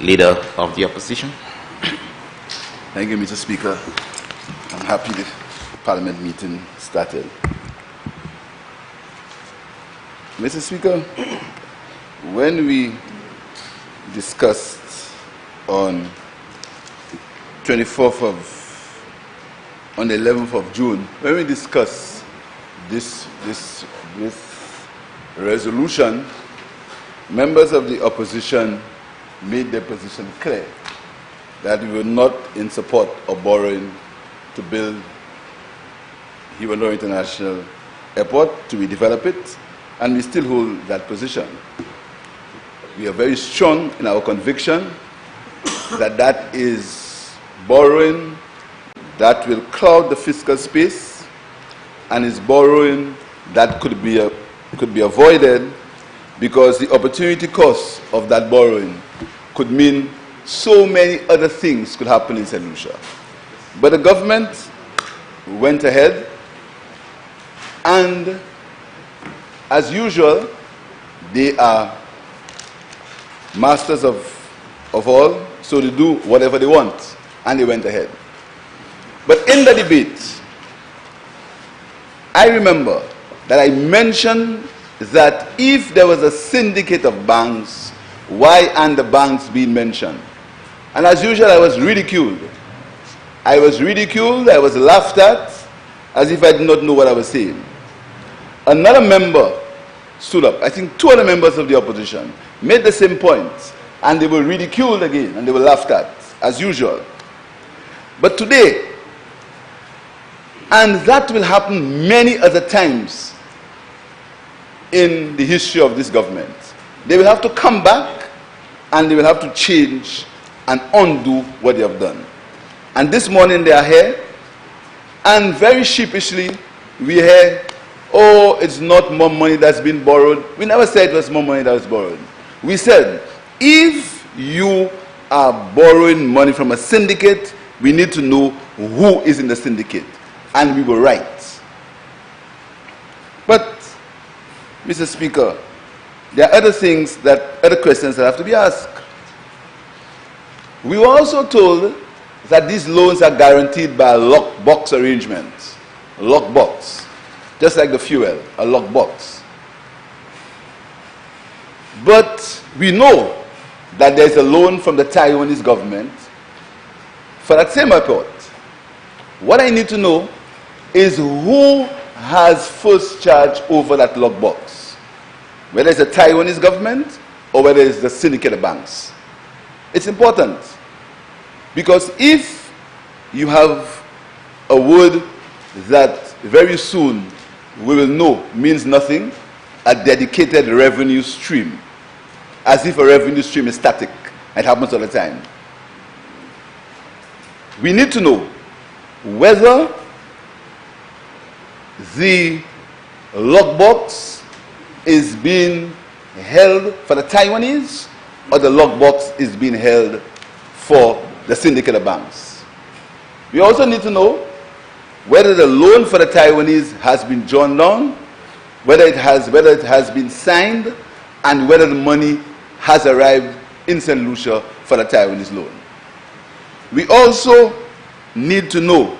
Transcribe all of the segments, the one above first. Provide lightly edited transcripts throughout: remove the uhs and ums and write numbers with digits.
Leader of the Opposition. Thank you, Mr. Speaker. I'm happy the Parliament meeting started. Mr. Speaker, when we discussed on the 11th of June, when we discussed this resolution, members of the opposition made their position clear that we were not in support of borrowing to build Hewanorra International Airport, to redevelop it, and we still hold that position. We are very strong in our conviction that that is borrowing that will cloud the fiscal space and is borrowing that could be avoided, because the opportunity cost of that borrowing could mean so many other things could happen in St. Lucia. But the government went ahead, and as usual, they are masters of all, so they do whatever they want, and they went ahead. But in the debate, I remember that I mentioned that if there was a syndicate of banks, why aren't the banks being mentioned? And as usual, I was ridiculed. I was laughed at, as if I did not know what I was saying. Another member stood up. I think two other members of the opposition made the same points, and they were ridiculed again, and they were laughed at, as usual. But today, and that will happen many other times in the history of this government, they will have to come back and they will have to change and undo what they have done. And this morning they are here, and very sheepishly we hear, oh, it's not more money that's been borrowed. We never said it was more money that was borrowed. We said, if you are borrowing money from a syndicate, we need to know who is in the syndicate. And we were right. But, Mr. Speaker, there are other questions that have to be asked. We were also told that these loans are guaranteed by a lockbox arrangement. A lockbox. Just like the fuel, a lockbox. But we know that there's a loan from the Taiwanese government for that same airport. What I need to know is who has first charge over that lockbox, whether it's the Taiwanese government or whether it's the syndicate of banks. It's important, because if you have a word that very soon we will know means nothing, a dedicated revenue stream, as if a revenue stream is static, it happens all the time. We need to know whether the lockbox is being held for the Taiwanese or the lockbox is being held for the syndicate of banks. We also need to know whether the loan for the Taiwanese has been drawn down, whether it has been signed, and whether the money has arrived in St. Lucia for the Taiwanese loan. We also need to know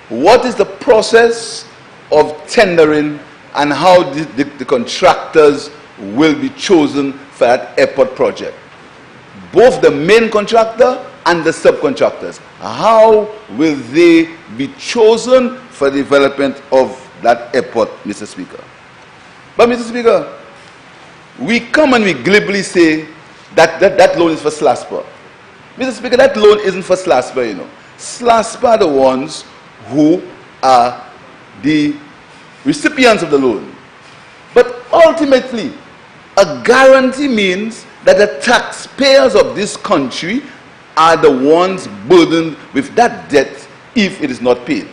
what is the process of tendering and how the contractors will be chosen for that airport project. Both the main contractor and the subcontractors. How will they be chosen for the development of that airport, Mr. Speaker? But, Mr. Speaker, we come and we glibly say that loan is for SLASPA. Mr. Speaker, that loan isn't for SLASPA, you know. SLASPA are the ones who are the recipients of the loan. But ultimately, a guarantee means that the taxpayers of this country are the ones burdened with that debt if it is not paid.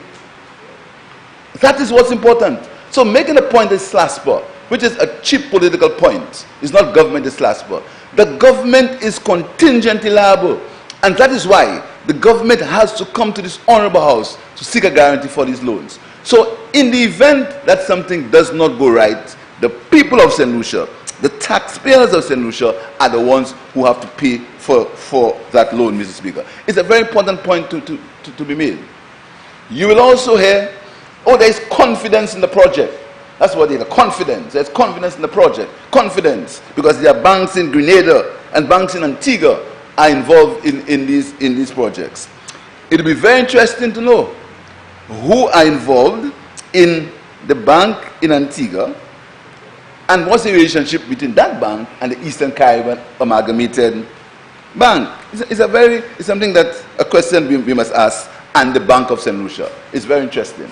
That is what's important. So making a point is SLASPA, which is a cheap political point. It's not government, it's SLASPA. The government is contingently liable, and that is why the government has to come to this honorable house to seek a guarantee for these loans. So in the event that something does not go right, the people of St. Lucia the taxpayers of St. Lucia are the ones who have to pay for that loan, Mr. Speaker. It's a very important point to be made. You will also hear, oh, there is confidence in the project. That's what it is, confidence. There's confidence in the project. Confidence, because there are banks in Grenada and banks in Antigua are involved in these projects. It will be very interesting to know who are involved in the bank in Antigua and what's the relationship between that bank and the Eastern Caribbean Amalgamated Bank. It's something that a question we must ask, and the Bank of St. Lucia. It's very interesting.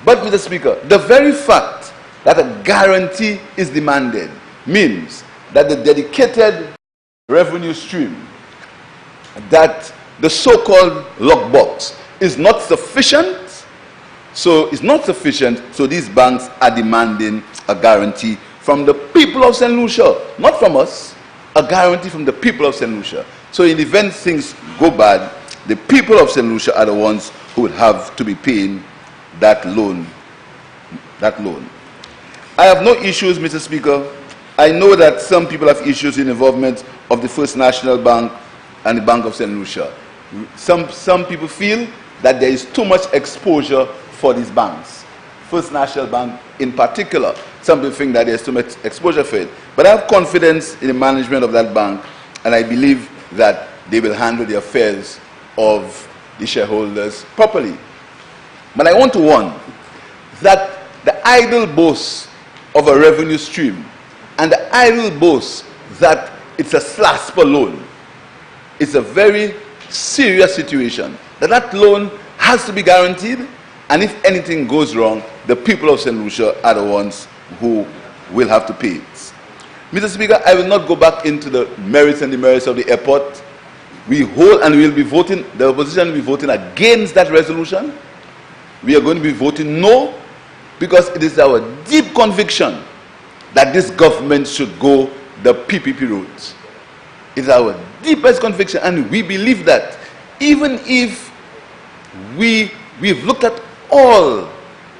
But, Mr. Speaker, the very fact that a guarantee is demanded means that the dedicated revenue stream, that the so-called lockbox is not sufficient. So it's not sufficient, so these banks are demanding a guarantee from the people of St. Lucia, not from us, a guarantee from the people of St. Lucia. So in the event things go bad, the people of St. Lucia are the ones who would have to be paying that loan. I have no issues, Mr. Speaker. I know that some people have issues in involvement of the First National Bank and the Bank of St. Lucia. Some people feel that there is too much exposure for these banks. First National Bank in particular, some people think that there's too much exposure for it. But I have confidence in the management of that bank, and I believe that they will handle the affairs of the shareholders properly. But I want to warn that the idle boast of a revenue stream and the idle boast that it's a SLASPA loan is a very serious situation. That loan has to be guaranteed, and if anything goes wrong, the people of St. Lucia are the ones who will have to pay it. Mr. Speaker, I will not go back into the merits and demerits of the airport. We hold and we will be voting, the opposition will be voting against that resolution. We are going to be voting no, because it is our deep conviction that this government should go the PPP route. It is our deepest conviction, and we believe that even if we've looked at all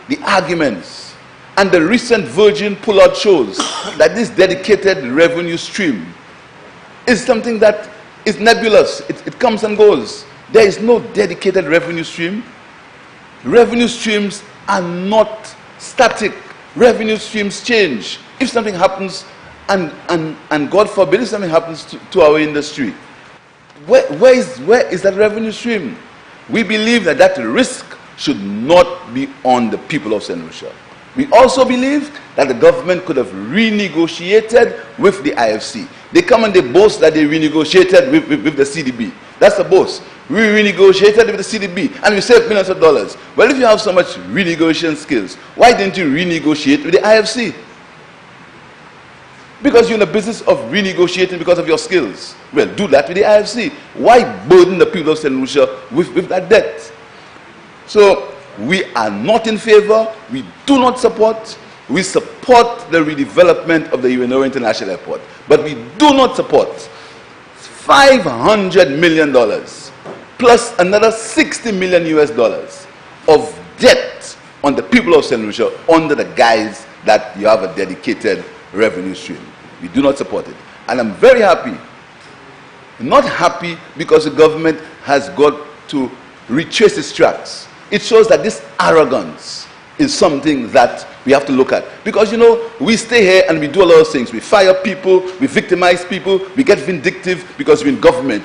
the arguments, and the recent Virgin pullout shows that this dedicated revenue stream is something that is nebulous. It comes and goes. There is no dedicated revenue stream. Revenue streams are not static. Revenue streams change. If something happens, and God forbid if something happens to our industry, where is that revenue stream? We believe that that risk should not be on the people of St. Lucia. We also believe that the government could have renegotiated with the IFC. They come and they boast that they renegotiated with the CDB. That's a boast. We renegotiated with the CDB and we saved millions of dollars. Well, if you have so much renegotiation skills, why didn't you renegotiate with the IFC? Because you're in the business of renegotiating because of your skills. Well, do that with the IFC. Why burden the people of St. Lucia with that debt? So, we are not in favor, we do not support, we support the redevelopment of the Hewanorra International Airport, but we do not support $500 million plus another $60 million US of debt on the people of St. Lucia under the guise that you have a dedicated revenue stream. We do not support it. And I'm very happy, not happy because the government has got to retrace its tracks. It shows that this arrogance is something that we have to look at. Because, you know, we stay here and we do a lot of things. We fire people, we victimize people, we get vindictive because we're in government.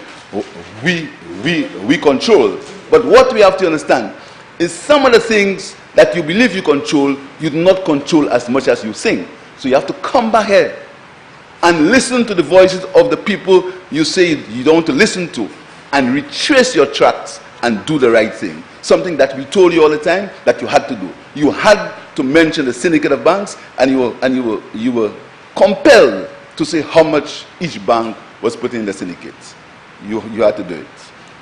We control. But what we have to understand is some of the things that you believe you control, you do not control as much as you think. So you have to come back here and listen to the voices of the people you say you don't want to listen to, and retrace your tracks and do the right thing. Something that we told you all the time that you had to do. You had to mention the syndicate of banks, and you were compelled to say how much each bank was putting in the syndicate. You had to do it.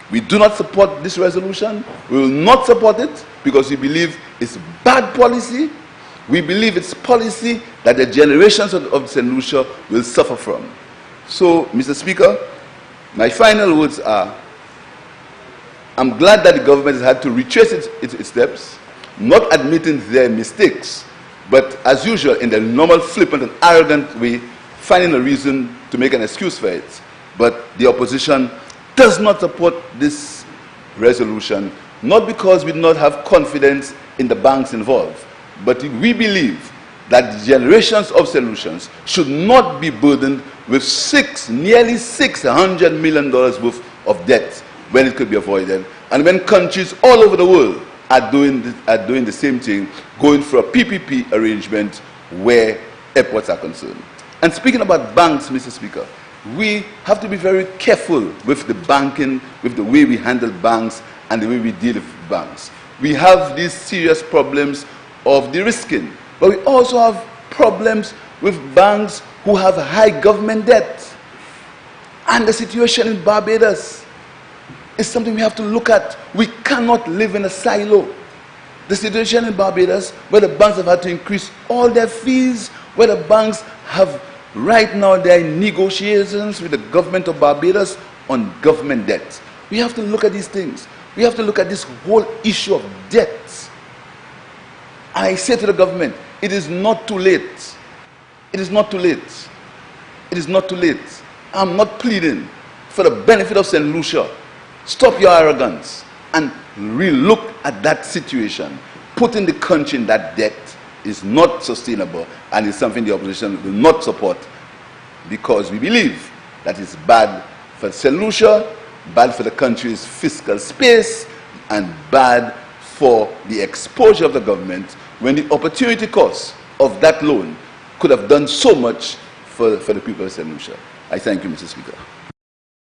We do not support this resolution. We will not support it because we believe it's bad policy. We believe it's policy that the generations of St. Lucia will suffer from. So, Mr. Speaker, my final words are, I'm glad that the government has had to retrace its steps, not admitting their mistakes, but as usual, in the normal flippant and arrogant way, finding a reason to make an excuse for it. But the opposition does not support this resolution, not because we do not have confidence in the banks involved, but we believe that generations of solutions should not be burdened with nearly $600 million worth of debt when it could be avoided, and when countries all over the world are doing the same thing, going for a PPP arrangement where airports are concerned. And speaking about banks, Mr. Speaker, we have to be very careful with the banking, with the way we handle banks and the way we deal with banks. We have these serious problems of de-risking, but we also have problems with banks who have high government debt. And the situation in Barbados is something we have to look at. We cannot live in a silo. The situation in Barbados, where the banks have had to increase all their fees, where the banks have right now they're in negotiations with the government of Barbados on government debt. We have to look at these things. We have to look at this whole issue of debt. And I say to the government, it is not too late. It is not too late. It is not too late. I'm not pleading for the benefit of St. Lucia. Stop your arrogance and relook at that situation. Putting the country in that debt is not sustainable, and it's something the opposition will not support, because we believe that it's bad for St. Lucia, bad for the country's fiscal space, and bad for the exposure of the government, when the opportunity cost of that loan could have done so much for the people of St. Lucia. I thank you, Mr. Speaker.